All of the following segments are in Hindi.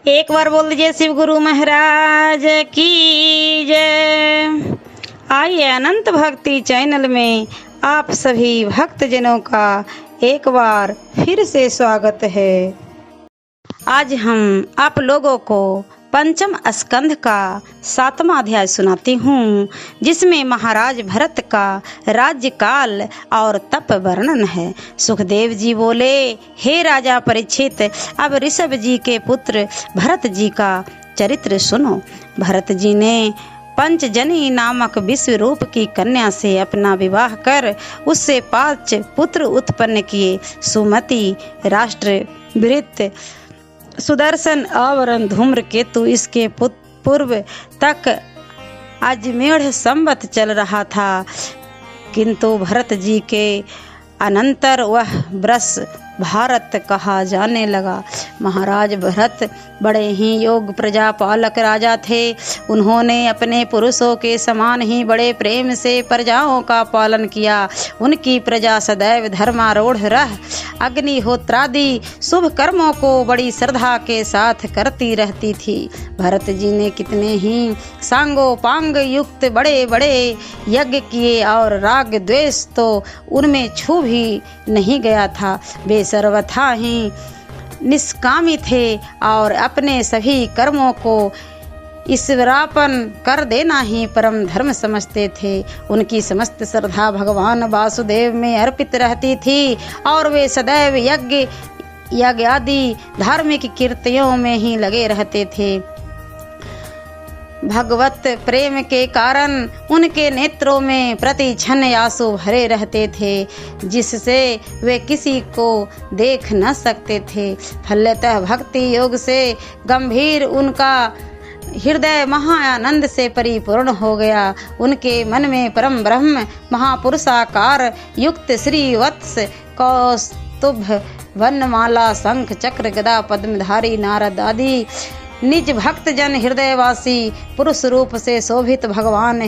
एक बार बोल दीजिए शिव गुरु महाराज की जय। आइए अनंत भक्ति चैनल में आप सभी भक्तजनों का एक बार फिर से स्वागत है। आज हम आप लोगों को पंचम स्कंध का 7वां अध्याय सुनाती हूँ, जिसमें महाराज भरत का राज्य काल और तप वर्णन है। सुखदेव जी बोले, हे राजा परीक्षित, अब ऋषभ जी के पुत्र भरत जी का चरित्र सुनो। भरत जी ने पंचजनी नामक विश्व रूप की कन्या से अपना विवाह कर उससे 5 पुत्र उत्पन्न किए। सुमति, राष्ट्रवृत्त, सुदर्शन और धूम्रकेतु इसके पूर्व तक अजमेढ़ संवत चल रहा था, किंतु भरत जी के अनंतर वह वर्ष भारत कहा जाने लगा। महाराज भरत बड़े ही योग प्रजा पालक राजा थे। उन्होंने अपने पुरुषों के समान ही बड़े प्रेम से प्रजाओं का पालन किया। उनकी प्रजा सदैव धर्मारूढ़ रह अग्निहोत्रादि शुभ कर्मों को बड़ी श्रद्धा के साथ करती रहती थी। भरत जी ने कितने ही सांगोपांग युक्त बड़े बड़े यज्ञ किए और राग द्वेष तो उनमें छू भी नहीं गया था। वे सर्वथा ही निष्कामी थे और अपने सभी कर्मों को ईश्वरार्पण कर देना ही परम धर्म समझते थे। उनकी समस्त श्रद्धा भगवान वासुदेव में अर्पित रहती थी और वे सदैव यज्ञ आदि धार्मिक कीर्तियों में ही लगे रहते थे। भगवत प्रेम के कारण उनके नेत्रों में प्रति क्षण आंसू भरे रहते थे, जिससे वे किसी को देख न सकते थे। फलतः भक्ति योग से गंभीर उनका हृदय महाआनंद से परिपूर्ण हो गया। उनके मन में परम ब्रह्म महापुरुषाकार युक्त श्री वत्स कौस्तुभ वनमाला शंख चक्र गदा पद्मधारी नारद आदि निज भक्त जन हृदयवासी पुरुष रूप से शोभित भगवान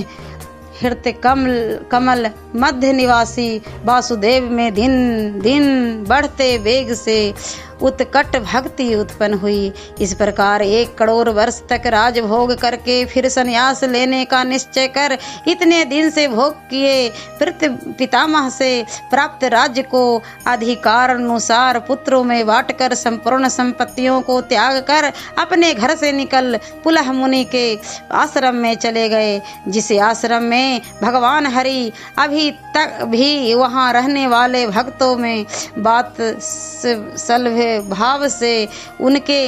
हृदय कमल मध्य निवासी वासुदेव में दिन दिन बढ़ते वेग से उत्कट भक्ति उत्पन्न हुई। इस प्रकार 1 करोड़ वर्ष तक राजभोग करके फिर संन्यास लेने का निश्चय कर इतने दिन से भोग किए पितामह से प्राप्त राज्य को अधिकार अनुसार पुत्रों में बांटकर संपूर्ण संपत्तियों को त्याग कर अपने घर से निकल पुलह मुनि के आश्रम में चले गए, जिस आश्रम में भगवान हरि अभी तक भी वहाँ रहने वाले भक्तों में बात सल्भ भाव से उनके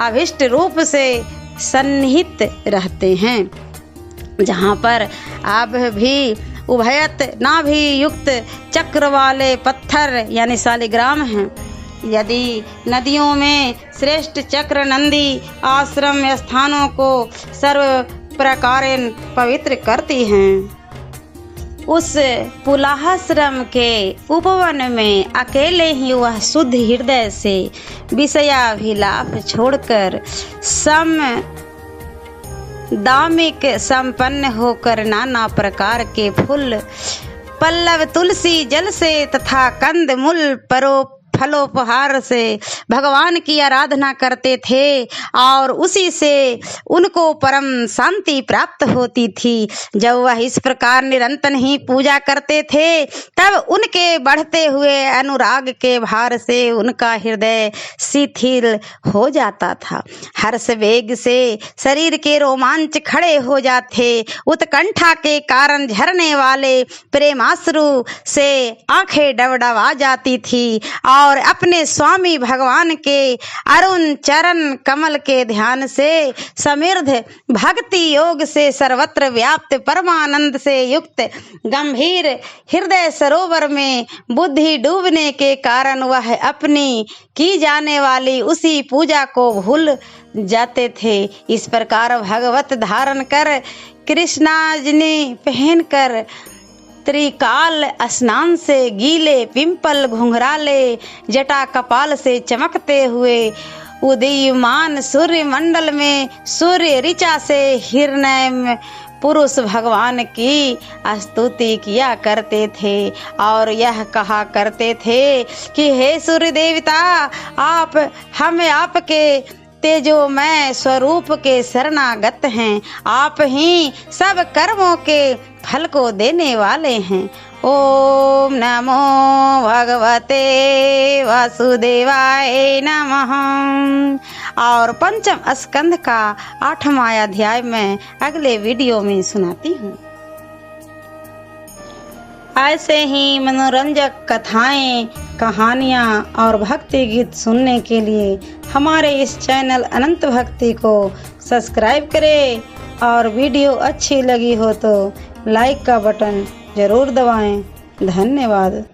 अभिष्ट रूप से सन्निहित रहते हैं, जहाँ पर अब भी उभयत नाभि युक्त चक्र वाले पत्थर यानी शालिग्राम हैं। यदि नदियों में श्रेष्ठ चक्र नंदी आश्रम स्थानों को सर्व प्रकार पवित्र करती हैं, उस पुलाहाश्रम के उपवन में अकेले ही वह शुद्ध हृदय से विषयाभिलाप छोड़कर सम दामिक संपन्न होकर नाना प्रकार के फूल पल्लव तुलसी जल से तथा कंद मूल फलोपहार से भगवान की आराधना करते थे और उसी से उनको परम शांति प्राप्त होती थी। जब वह इस प्रकार निरंतर ही पूजा करते थे, तब उनके बढ़ते हुए अनुराग के भार से उनका हृदय शिथिल हो जाता था। हर्ष वेग से शरीर के रोमांच खड़े हो जाते। उत्कंठा के कारण झरने वाले प्रेमाश्रु से आंखें डबडबा जाती थी और अपने स्वामी भगवान के अरुण चरण कमल के ध्यान से समृद्ध भक्ति योग से सर्वत्र व्याप्त परमानंद से युक्त गंभीर हृदय सरोवर में बुद्धि डूबने के कारण वह अपनी की जाने वाली उसी पूजा को भूल जाते थे। इस प्रकार भगवत धारण कर कृष्णाजनी पहनकर त्रिकाल स्नान से गीले पिंपल घुंघराले जटा कपाल से चमकते हुए उदीयमान सूर्य मंडल में सूर्य ऋचा से हिरण्य पुरुष भगवान की स्तुति किया करते थे और यह कहा करते थे कि हे सूर्य देवता, आप हमें आपके तेजो मैं स्वरूप के शरणागत हैं, आप ही सब कर्मों के फल को देने वाले हैं। ओम नमो भगवते वासुदेवाय नमः। और पंचम स्कंद का 8वां अध्याय मैं अगले वीडियो में सुनाती हूँ। ऐसे ही मनोरंजक कथाएं, कहानियाँ और भक्ति गीत सुनने के लिए हमारे इस चैनल अनंत भक्ति को सब्सक्राइब करें और वीडियो अच्छी लगी हो तो लाइक का बटन जरूर दबाएं। धन्यवाद।